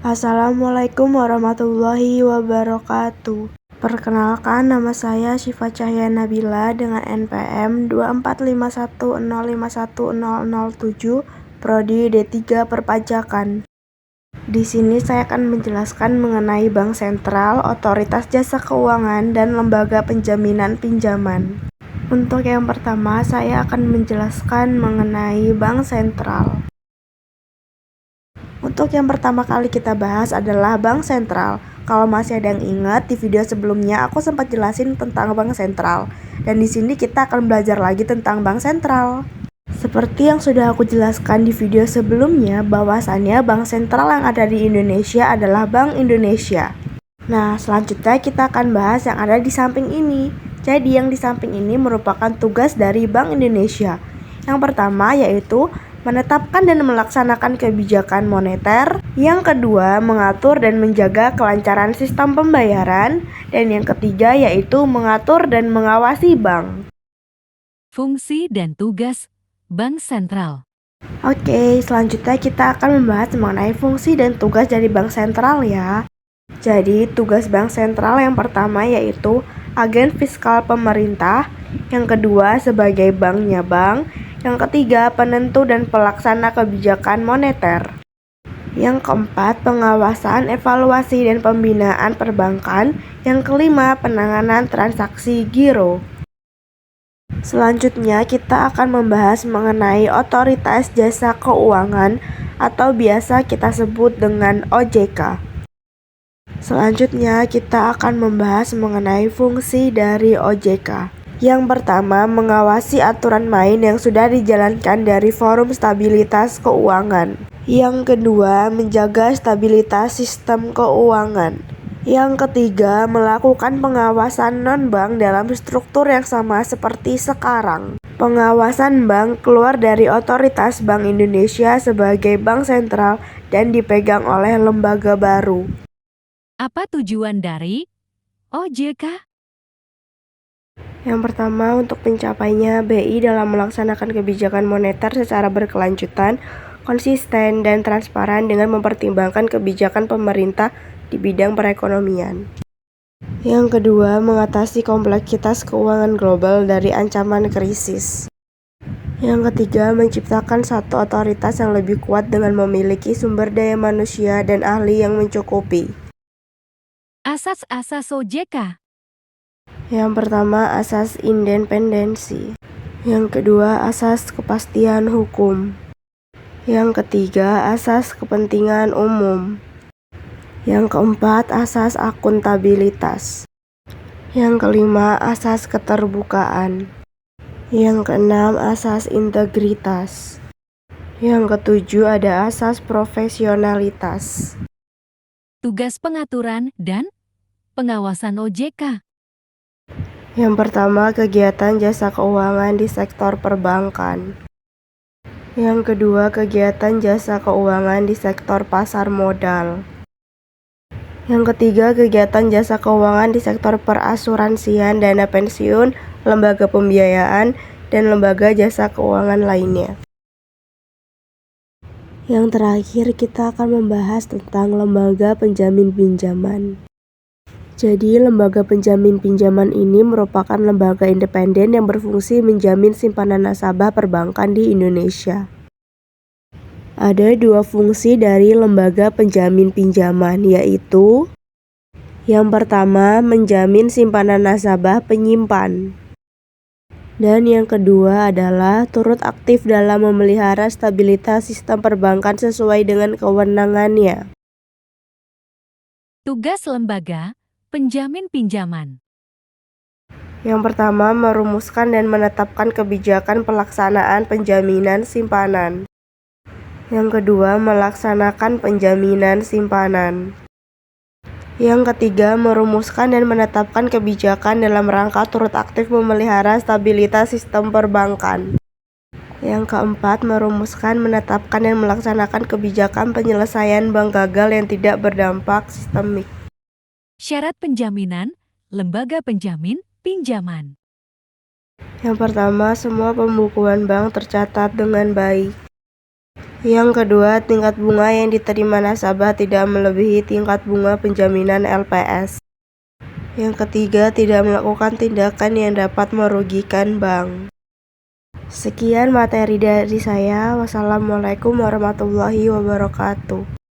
Assalamualaikum warahmatullahi wabarakatuh. Perkenalkan, nama saya Syifa Cahya Nabila dengan NPM 2451051007, Prodi D3 Perpajakan. Di sini saya akan menjelaskan mengenai Bank Sentral, Otoritas Jasa Keuangan, dan Lembaga Penjaminan Pinjaman. Untuk yang pertama, saya akan menjelaskan mengenai Bank Sentral. Untuk yang pertama kali kita bahas adalah Bank Sentral. Kalau masih ada yang ingat, di video sebelumnya aku sempat jelasin tentang Bank Sentral. Dan di sini kita akan belajar lagi tentang Bank Sentral. Seperti yang sudah aku jelaskan di video sebelumnya, bahwasannya Bank Sentral yang ada di Indonesia adalah Bank Indonesia. Nah, selanjutnya kita akan bahas yang ada di samping ini. Jadi yang di samping ini merupakan tugas dari Bank Indonesia. Yang pertama yaitu menetapkan dan melaksanakan kebijakan moneter. Yang kedua, mengatur dan menjaga kelancaran sistem pembayaran. Dan yang ketiga yaitu mengatur dan mengawasi bank. Fungsi dan tugas Bank Sentral. Oke, selanjutnya kita akan membahas mengenai fungsi dan tugas dari Bank Sentral ya. Jadi, tugas Bank Sentral yang pertama yaitu agen fiskal pemerintah. Yang kedua, sebagai banknya bank. Yang ketiga, penentu dan pelaksana kebijakan moneter. Yang keempat, pengawasan, evaluasi, dan pembinaan perbankan. Yang kelima, penanganan transaksi giro. Selanjutnya, kita akan membahas mengenai Otoritas Jasa Keuangan atau biasa kita sebut dengan OJK. Selanjutnya, kita akan membahas mengenai fungsi dari OJK. Yang pertama, mengawasi aturan main yang sudah dijalankan dari Forum Stabilitas Keuangan. Yang kedua, menjaga stabilitas sistem keuangan. Yang ketiga, melakukan pengawasan non-bank dalam struktur yang sama seperti sekarang. Pengawasan bank keluar dari Otoritas Bank Indonesia sebagai bank sentral dan dipegang oleh lembaga baru. Apa tujuan dari OJK? Yang pertama, untuk pencapainya, BI dalam melaksanakan kebijakan moneter secara berkelanjutan, konsisten, dan transparan dengan mempertimbangkan kebijakan pemerintah di bidang perekonomian. Yang kedua, mengatasi kompleksitas keuangan global dari ancaman krisis. Yang ketiga, menciptakan satu otoritas yang lebih kuat dengan memiliki sumber daya manusia dan ahli yang mencukupi. Asas-asas OJK. Yang pertama, asas independensi. Yang kedua, asas kepastian hukum. Yang ketiga, asas kepentingan umum. Yang keempat, asas akuntabilitas. Yang kelima, asas keterbukaan. Yang keenam, asas integritas. Yang ketujuh, ada asas profesionalitas. Tugas pengaturan dan pengawasan OJK. Yang pertama, kegiatan jasa keuangan di sektor perbankan. Yang kedua, kegiatan jasa keuangan di sektor pasar modal. Yang ketiga, kegiatan jasa keuangan di sektor perasuransian, dana pensiun, lembaga pembiayaan, dan lembaga jasa keuangan lainnya. Yang terakhir, kita akan membahas tentang lembaga penjamin pinjaman. Jadi, lembaga penjamin pinjaman ini merupakan lembaga independen yang berfungsi menjamin simpanan nasabah perbankan di Indonesia. Ada dua fungsi dari lembaga penjamin pinjaman, yaitu yang pertama, menjamin simpanan nasabah penyimpan. Dan yang kedua adalah turut aktif dalam memelihara stabilitas sistem perbankan sesuai dengan kewenangannya. Tugas lembaga penjamin pinjaman. Yang pertama, merumuskan dan menetapkan kebijakan pelaksanaan penjaminan simpanan. Yang kedua, melaksanakan penjaminan simpanan. Yang ketiga, merumuskan dan menetapkan kebijakan dalam rangka turut aktif memelihara stabilitas sistem perbankan. Yang keempat, merumuskan, menetapkan, dan melaksanakan kebijakan penyelesaian bank gagal yang tidak berdampak sistemik. Syarat penjaminan lembaga penjamin pinjaman. Yang pertama, semua pembukuan bank tercatat dengan baik. Yang kedua, tingkat bunga yang diterima nasabah tidak melebihi tingkat bunga penjaminan LPS. Yang ketiga, tidak melakukan tindakan yang dapat merugikan bank. Sekian materi dari saya. Wassalamualaikum warahmatullahi wabarakatuh.